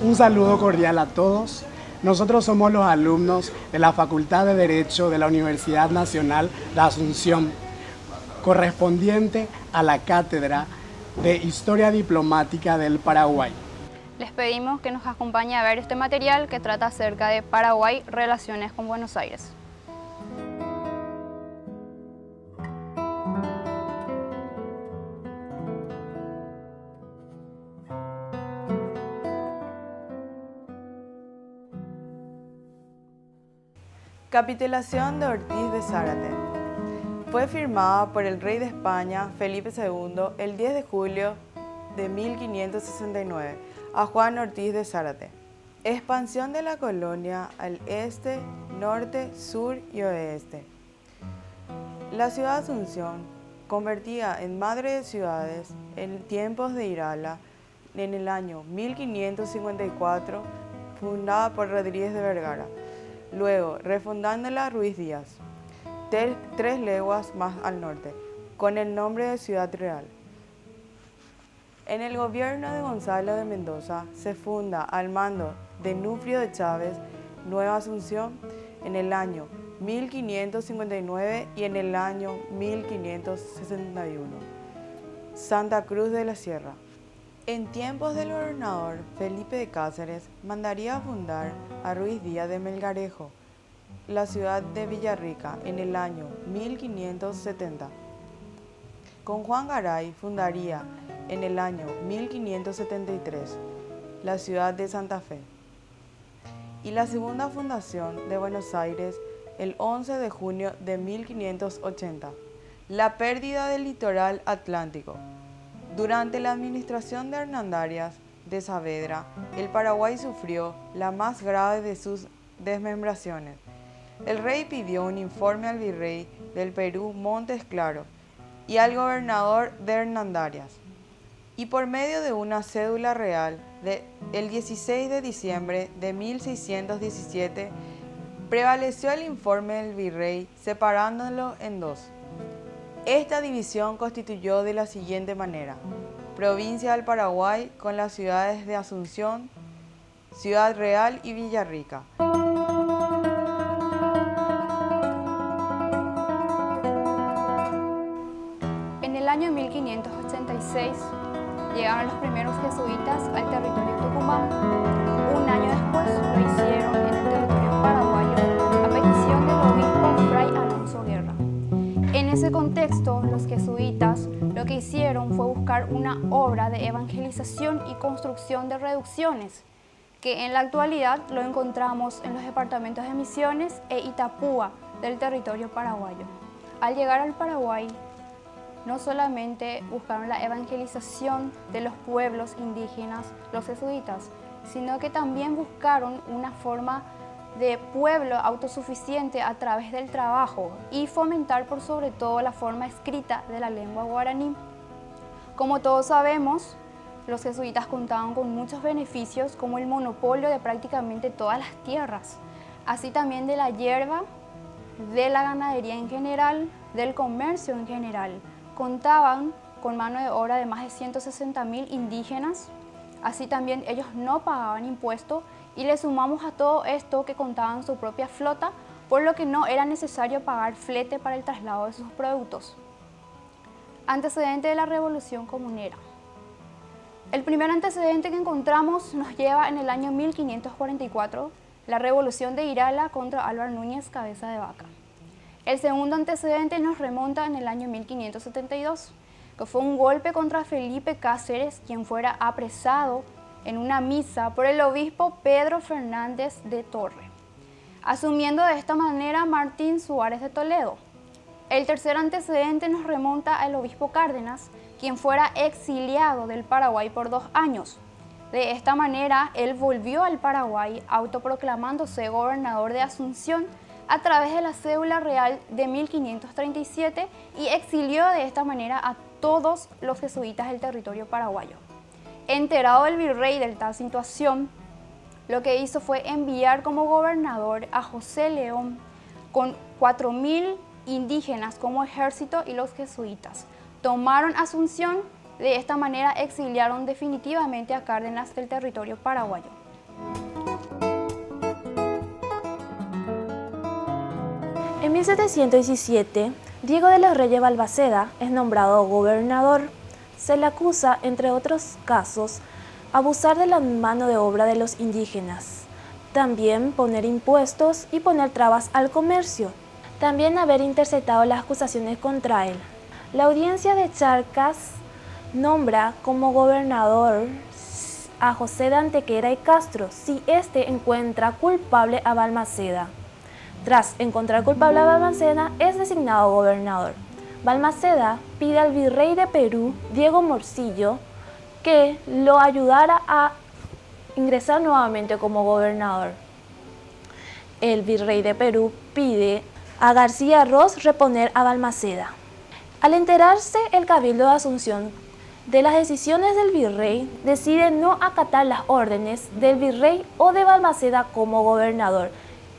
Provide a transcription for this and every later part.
Un saludo cordial a todos. Nosotros somos los alumnos de la Facultad de Derecho de la Universidad Nacional de Asunción, correspondiente a la Cátedra de Historia Diplomática del Paraguay. Les pedimos que nos acompañe a ver este material que trata acerca de Paraguay, relaciones con Buenos Aires. Capitulación de Ortiz de Zárate. Fue firmada por el rey de España, Felipe II, el 10 de julio de 1569, a Juan Ortiz de Zárate. Expansión de la colonia al este, norte, sur y oeste. La ciudad de Asunción, convertida en madre de ciudades en tiempos de Irala, en el año 1554, fundada por Rodríguez de Vergara. Luego, refundándola Ruiz Díaz, 3 leguas más al norte, con el nombre de Ciudad Real. En el gobierno de Gonzalo de Mendoza se funda al mando de Nufrio de Chávez Nueva Asunción en el año 1559 y en el año 1561. Santa Cruz de la Sierra. En tiempos del gobernador Felipe de Cáceres mandaría a fundar a Ruiz Díaz de Melgarejo la ciudad de Villarrica en el año 1570. Con Juan Garay fundaría en el año 1573 la ciudad de Santa Fe. Y la segunda fundación de Buenos Aires el 11 de junio de 1580. La pérdida del litoral atlántico. Durante la administración de Hernandarias de Saavedra, el Paraguay sufrió la más grave de sus desmembraciones. El rey pidió un informe al virrey del Perú, Montes Claro, y al gobernador de Hernandarias. Y por medio de una cédula real el 16 de diciembre de 1617, prevaleció el informe del virrey separándolo en dos. Esta división constituyó de la siguiente manera: provincia del Paraguay con las ciudades de Asunción, Ciudad Real y Villarrica. En el año 1586 llegaron los primeros jesuitas al territorio tucumán. Un año después lo hicieron en el territorio paraguayo a petición del obispo Fray Alonso Guerra. En ese contexto, los jesuitas lo que hicieron fue buscar una obra de evangelización y construcción de reducciones, que en la actualidad lo encontramos en los departamentos de Misiones e Itapúa del territorio paraguayo. Al llegar al Paraguay, no solamente buscaron la evangelización de los pueblos indígenas, los jesuitas, sino que también buscaron una forma de pueblo autosuficiente a través del trabajo y fomentar por sobre todo la forma escrita de la lengua guaraní. Como todos sabemos, los jesuitas contaban con muchos beneficios, como el monopolio de prácticamente todas las tierras, así también de la hierba, de la ganadería en general, del comercio en general. Contaban con mano de obra de más de 160.000 indígenas, así también ellos no pagaban impuestos, y le sumamos a todo esto que contaban su propia flota, por lo que no era necesario pagar flete para el traslado de sus productos. Antecedente de la Revolución Comunera. El primer antecedente que encontramos nos lleva en el año 1544, la Revolución de Irala contra Álvar Núñez Cabeza de Vaca. El segundo antecedente nos remonta en el año 1572, que fue un golpe contra Felipe Cáceres, quien fuera apresado en una misa por el obispo Pedro Fernández de Torre, asumiendo de esta manera Martín Suárez de Toledo. El tercer antecedente nos remonta al obispo Cárdenas, quien fuera exiliado del Paraguay por 2 años. De esta manera, él volvió al Paraguay autoproclamándose gobernador de Asunción a través de la cédula real de 1537 y exilió de esta manera a todos los jesuitas del territorio paraguayo. Enterado el virrey de tal situación, lo que hizo fue enviar como gobernador a José León con 4.000 indígenas como ejército y los jesuitas. Tomaron Asunción, de esta manera exiliaron definitivamente a Cárdenas del territorio paraguayo. En 1717, Diego de los Reyes Balmaceda es nombrado gobernador. Se le acusa, entre otros casos, abusar de la mano de obra de los indígenas, también poner impuestos y poner trabas al comercio, también haber interceptado las acusaciones contra él. La audiencia de Charcas nombra como gobernador a José de Antequera y Castro si éste encuentra culpable a Balmaceda. Tras encontrar culpable a Balmaceda, es designado gobernador. Balmaceda pide al virrey de Perú, Diego Morcillo, que lo ayudara a ingresar nuevamente como gobernador. El virrey de Perú pide a García Ros reponer a Balmaceda. Al enterarse el Cabildo de Asunción de las decisiones del virrey, decide no acatar las órdenes del virrey o de Balmaceda como gobernador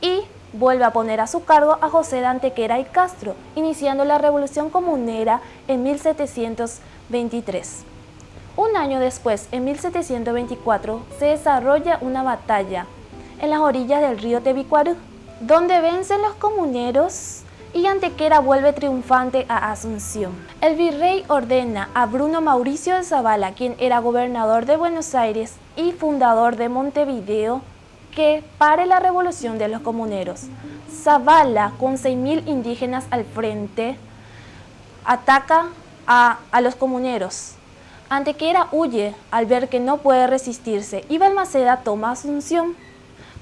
y vuelve a poner a su cargo a José de Antequera y Castro, iniciando la Revolución Comunera en 1723. Un año después, en 1724, se desarrolla una batalla en las orillas del río Tebicuarú, donde vencen los comuneros y Antequera vuelve triunfante a Asunción. El virrey ordena a Bruno Mauricio de Zavala, quien era gobernador de Buenos Aires y fundador de Montevideo, que pare la revolución de los comuneros. Zavala, con 6.000 indígenas al frente, ataca a los comuneros. Antequera huye al ver que no puede resistirse y Balmaceda toma Asunción.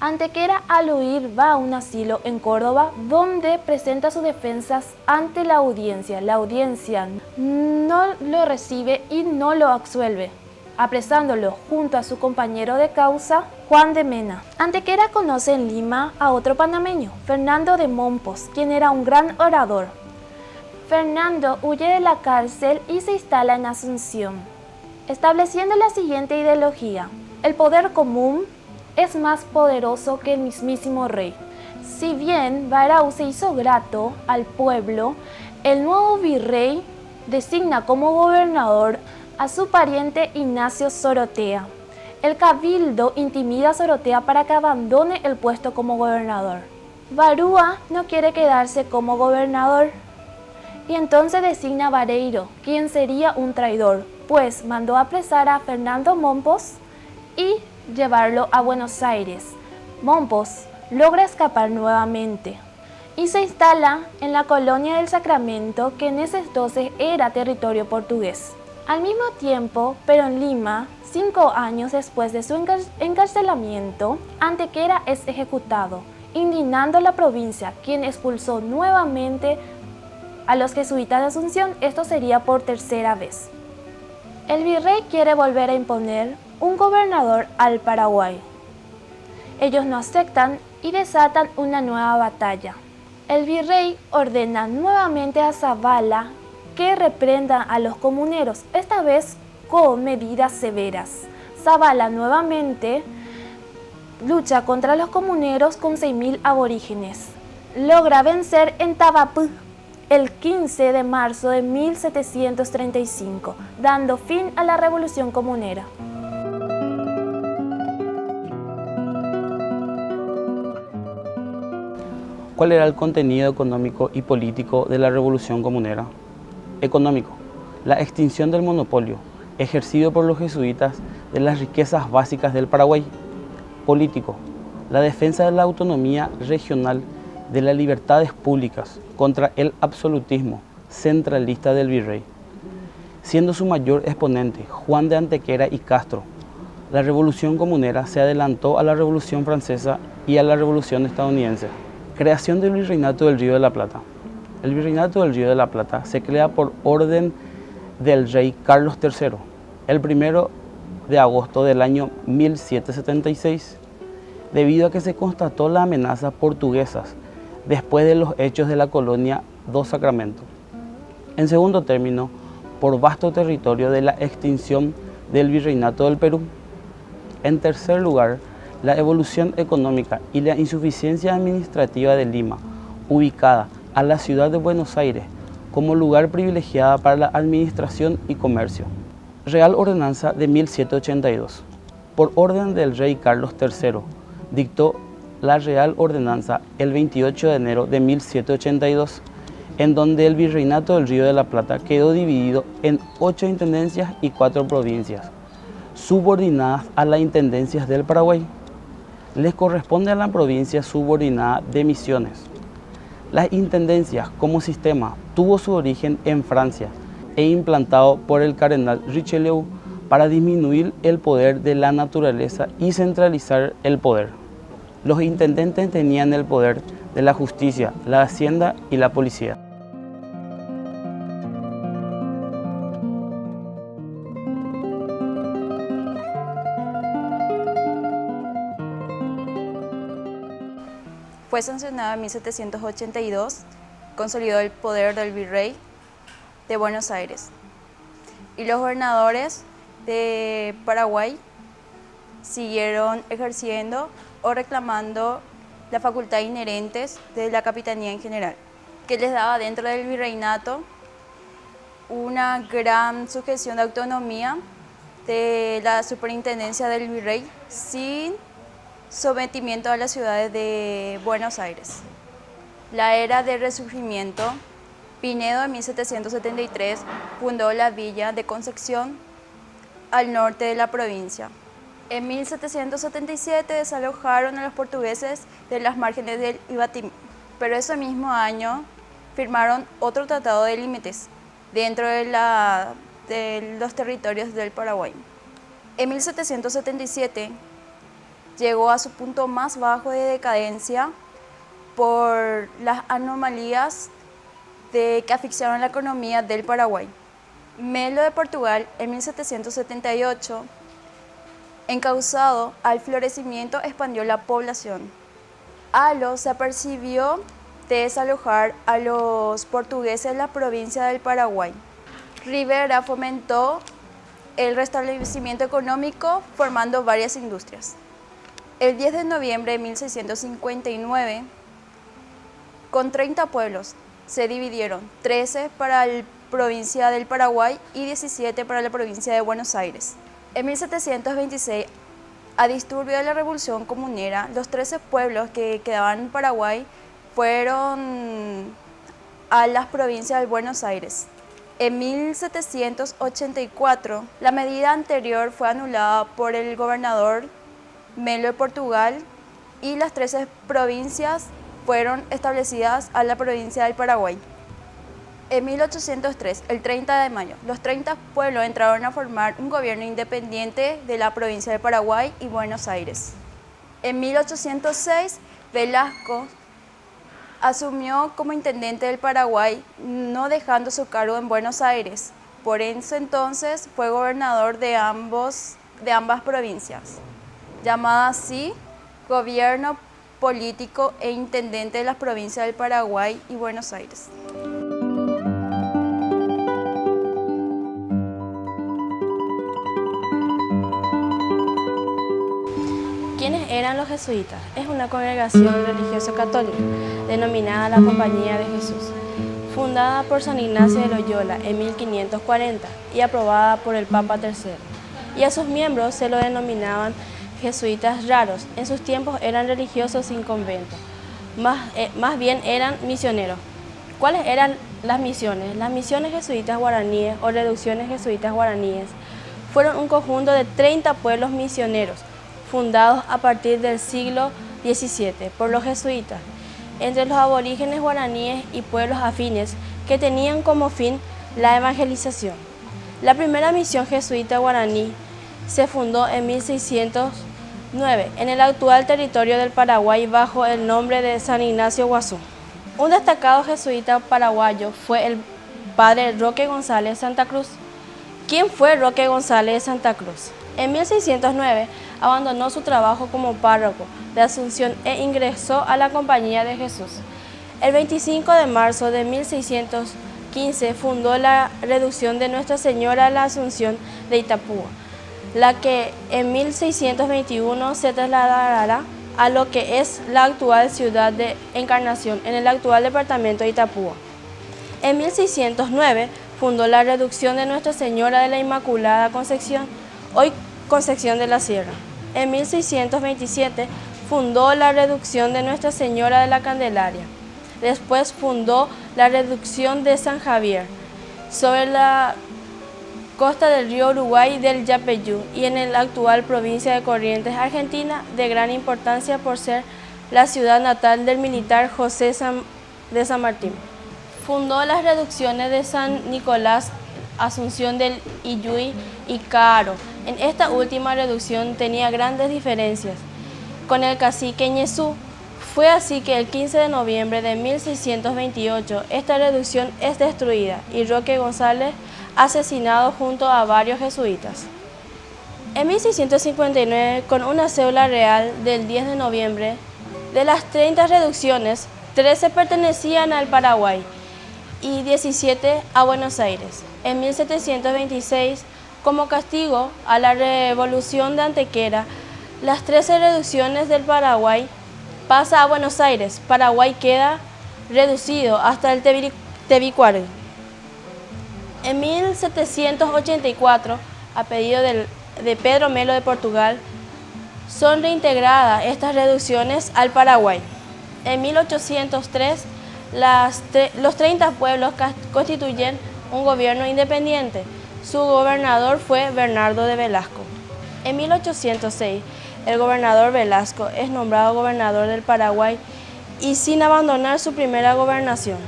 Antequera, al huir, va a un asilo en Córdoba donde presenta sus defensas ante la audiencia. La audiencia no lo recibe y no lo absuelve, apresándolo junto a su compañero de causa, Juan de Mena. Antequera conoce en Lima a otro panameño, Fernando de Mompos, quien era un gran orador. Fernando huye de la cárcel y se instala en Asunción, estableciendo la siguiente ideología: el poder común es más poderoso que el mismísimo rey. Si bien Barau se hizo grato al pueblo, el nuevo virrey designa como gobernador a su pariente Ignacio Sorotea. El cabildo intimida a Sorotea para que abandone el puesto como gobernador. Barúa no quiere quedarse como gobernador y entonces designa a Vareiro, quien sería un traidor, pues mandó apresar a Fernando Mompos y llevarlo a Buenos Aires. Mompos logra escapar nuevamente y se instala en la colonia del Sacramento, que en ese entonces era territorio portugués. Al mismo tiempo, pero en Lima, 5 años después de su encarcelamiento, Antequera es ejecutado, indignando la provincia, quien expulsó nuevamente a los jesuitas de Asunción. Esto sería por tercera vez. El virrey quiere volver a imponer un gobernador al Paraguay. Ellos no aceptan y desatan una nueva batalla. El virrey ordena nuevamente a Zavala que reprenda a los comuneros, esta vez con medidas severas. Zavala nuevamente lucha contra los comuneros con 6.000 aborígenes. Logra vencer en Tabapú el 15 de marzo de 1735, dando fin a la Revolución Comunera. ¿Cuál era el contenido económico y político de la Revolución Comunera? Económico: la extinción del monopolio ejercido por los jesuitas de las riquezas básicas del Paraguay. Político: la defensa de la autonomía regional, de las libertades públicas contra el absolutismo centralista del virrey. Siendo su mayor exponente Juan de Antequera y Castro, la Revolución Comunera se adelantó a la Revolución Francesa y a la Revolución Estadounidense. Creación del Virreinato del Río de la Plata. El Virreinato del Río de la Plata se crea por orden del rey Carlos III, el 1 de agosto del año 1776, debido a que se constató la amenaza portuguesa después de los hechos de la colonia do Sacramento. En segundo término, por vasto territorio de la extinción del Virreinato del Perú. En tercer lugar, la evolución económica y la insuficiencia administrativa de Lima, ubicada a la ciudad de Buenos Aires como lugar privilegiado para la administración y comercio. Real Ordenanza de 1782. por orden del rey Carlos III, dictó la Real Ordenanza el 28 de enero de 1782, en donde el Virreinato del Río de la Plata quedó dividido en 8 intendencias y 4 provincias, subordinadas a las intendencias del Paraguay. Les corresponde a la provincia subordinada de Misiones. Las intendencias como sistema tuvo su origen en Francia e implantado por el cardenal Richelieu para disminuir el poder de la naturaleza y centralizar el poder. Los intendentes tenían el poder de la justicia, la hacienda y la policía. Fue sancionado en 1782, consolidó el poder del virrey de Buenos Aires y los gobernadores de Paraguay siguieron ejerciendo o reclamando la facultad inherentes de la capitanía en general, que les daba dentro del virreinato una gran sujeción de autonomía de la superintendencia del virrey sin sometimiento a las ciudades de Buenos Aires. La era del Resurgimiento, Pinedo en 1773 fundó la villa de Concepción al norte de la provincia. En 1777 desalojaron a los portugueses de las márgenes del Ibatimí, pero ese mismo año firmaron otro tratado de límites dentro de los territorios del Paraguay. En 1777 llegó a su punto más bajo de decadencia por las anomalías que asfixiaron la economía del Paraguay. Melo de Portugal, en 1778, encauzado al florecimiento, expandió la población. Halo se apercibió de desalojar a los portugueses de la provincia del Paraguay. Rivera fomentó el restablecimiento económico formando varias industrias. El 10 de noviembre de 1659, con 30 pueblos, se dividieron 13 para la provincia del Paraguay y 17 para la provincia de Buenos Aires. En 1726, a disturbio de la Revolución Comunera, los 13 pueblos que quedaban en Paraguay fueron a las provincias de Buenos Aires. En 1784, la medida anterior fue anulada por el gobernador Melo de Portugal y las 13 provincias fueron establecidas a la provincia del Paraguay. En 1803, el 30 de mayo, los 30 pueblos entraron a formar un gobierno independiente de la provincia de Paraguay y Buenos Aires. En 1806, Velasco asumió como intendente del Paraguay, no dejando su cargo en Buenos Aires. Por ese entonces fue gobernador de ambas provincias, llamada así Gobierno Político e Intendente de las provincias del Paraguay y Buenos Aires. ¿Quiénes eran los jesuitas? Es una congregación religiosa católica denominada la Compañía de Jesús, fundada por San Ignacio de Loyola en 1540 y aprobada por el Papa III. Y a sus miembros se lo denominaban jesuitas raros. En sus tiempos eran religiosos sin convento, más bien eran misioneros. ¿Cuáles eran las misiones? Las misiones jesuitas guaraníes o reducciones jesuitas guaraníes fueron un conjunto de 30 pueblos misioneros fundados a partir del siglo XVII por los jesuitas, entre los aborígenes guaraníes y pueblos afines que tenían como fin la evangelización. La primera misión jesuita guaraní se fundó en 1609 en el actual territorio del Paraguay bajo el nombre de San Ignacio Guazú. Un destacado jesuita paraguayo fue el padre Roque González de Santa Cruz. ¿Quién fue Roque González de Santa Cruz? En 1609 abandonó su trabajo como párroco de Asunción e ingresó a la Compañía de Jesús. El 25 de marzo de 1615 fundó la reducción de Nuestra Señora de la Asunción de Itapúa, la que en 1621 se trasladará a lo que es la actual ciudad de Encarnación, en el actual departamento de Itapúa. En 1609 fundó la reducción de Nuestra Señora de la Inmaculada Concepción, hoy Concepción de la Sierra. En 1627 fundó la reducción de Nuestra Señora de la Candelaria. Después fundó la reducción de San Javier, sobre la costa del río Uruguay del Yapeyú y en la actual provincia de Corrientes, Argentina, de gran importancia por ser la ciudad natal del militar José de San Martín. Fundó las reducciones de San Nicolás, Asunción del Iyuy y Caro. En esta última reducción tenía grandes diferencias con el cacique Ñezú. Fue así que el 15 de noviembre de 1628 esta reducción es destruida y Roque González asesinado junto a varios jesuitas. En 1659, con una cédula real del 10 de noviembre, de las 30 reducciones, 13 pertenecían al Paraguay y 17 a Buenos Aires. En 1726, como castigo a la Revolución de Antequera, las 13 reducciones del Paraguay pasa a Buenos Aires. Paraguay queda reducido hasta el Tebicuary. En 1784, a pedido de Pedro Melo de Portugal, son reintegradas estas reducciones al Paraguay. En 1803, los 30 pueblos constituyen un gobierno independiente. Su gobernador fue Bernardo de Velasco. En 1806, el gobernador Velasco es nombrado gobernador del Paraguay y sin abandonar su primera gobernación.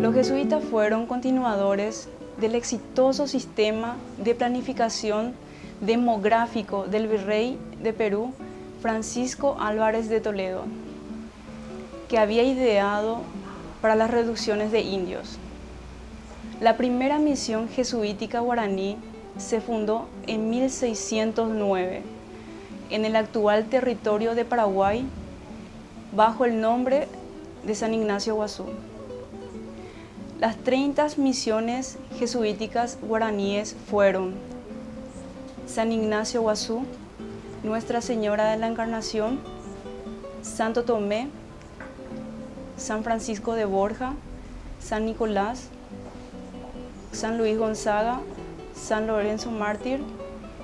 Los jesuitas fueron continuadores del exitoso sistema de planificación demográfico del virrey de Perú, Francisco Álvarez de Toledo, que había ideado para las reducciones de indios. La primera misión jesuítica guaraní se fundó en 1609 en el actual territorio de Paraguay bajo el nombre de San Ignacio Guazú. Las 30 misiones jesuíticas guaraníes fueron San Ignacio Guazú, Nuestra Señora de la Encarnación, Santo Tomé, San Francisco de Borja, San Nicolás, San Luis Gonzaga, San Lorenzo Mártir,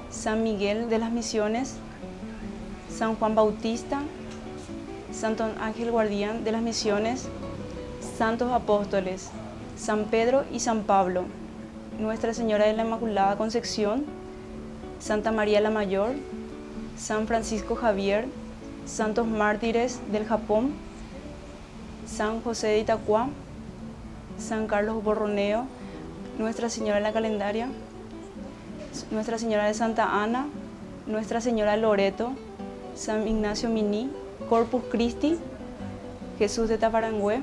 San Miguel de las Misiones, San Juan Bautista, Santo Ángel Guardián de las Misiones, Santos Apóstoles, San Pedro y San Pablo, Nuestra Señora de la Inmaculada Concepción, Santa María la Mayor, San Francisco Javier, Santos Mártires del Japón, San José de Itacuá, San Carlos Borromeo, Nuestra Señora de la Calendaria, Nuestra Señora de Santa Ana, Nuestra Señora de Loreto, San Ignacio Miní, Corpus Christi, Jesús de Taparangüe,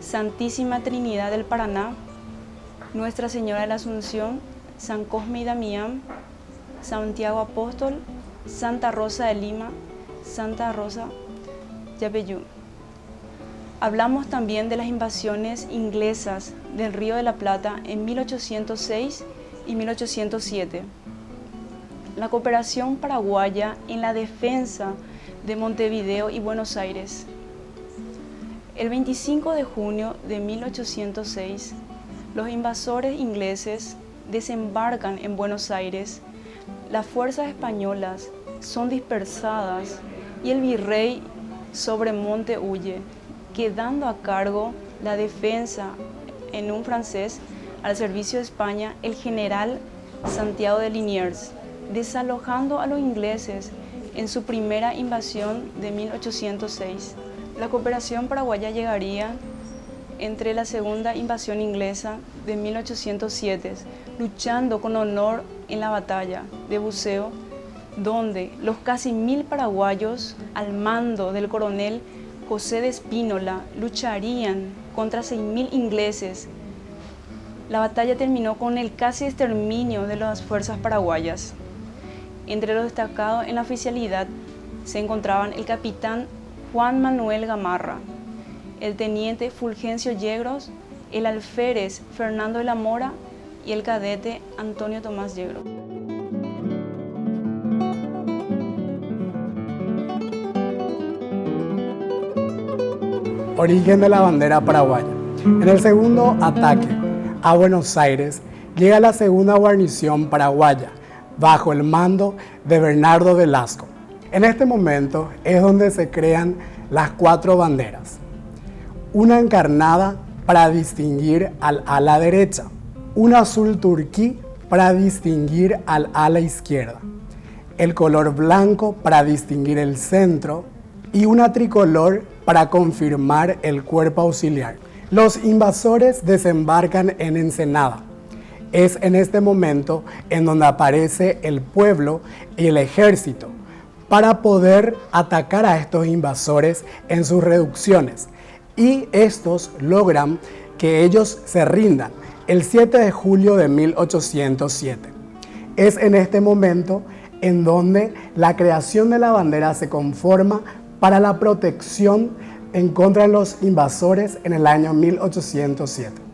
Santísima Trinidad del Paraná, Nuestra Señora de la Asunción, San Cosme y Damián, Santiago Apóstol, Santa Rosa de Lima, Santa Rosa Yapeyú. Hablamos también de las invasiones inglesas del Río de la Plata en 1806 y 1807. La cooperación paraguaya en la defensa de Montevideo y Buenos Aires. El 25 de junio de 1806, los invasores ingleses desembarcan en Buenos Aires, las fuerzas españolas son dispersadas y el virrey Sobremonte huye, quedando a cargo la defensa en un francés al servicio de España, el general Santiago de Liniers, desalojando a los ingleses en su primera invasión de 1806. La cooperación paraguaya llegaría entre la segunda invasión inglesa de 1807, luchando con honor en la batalla de Buceo, donde los casi 1000 paraguayos al mando del coronel José de Espínola lucharían contra 6000 ingleses. La batalla terminó con el casi exterminio de las fuerzas paraguayas. Entre los destacados en la oficialidad se encontraban el capitán Juan Manuel Gamarra, el teniente Fulgencio Yegros, el alférez Fernando de la Mora y el cadete Antonio Tomás Yegros. Origen de la bandera paraguaya. En el segundo ataque a Buenos Aires llega la segunda guarnición paraguaya, bajo el mando de Bernardo Velasco. En este momento es donde se crean las 4 banderas. Una encarnada para distinguir al ala derecha, una azul turquí para distinguir al ala izquierda, el color blanco para distinguir el centro y una tricolor para confirmar el cuerpo auxiliar. Los invasores desembarcan en Ensenada. Es en este momento en donde aparece el pueblo y el ejército para poder atacar a estos invasores en sus reducciones, y estos logran que ellos se rindan el 7 de julio de 1807. Es en este momento en donde la creación de la bandera se conforma para la protección en contra de los invasores en el año 1807.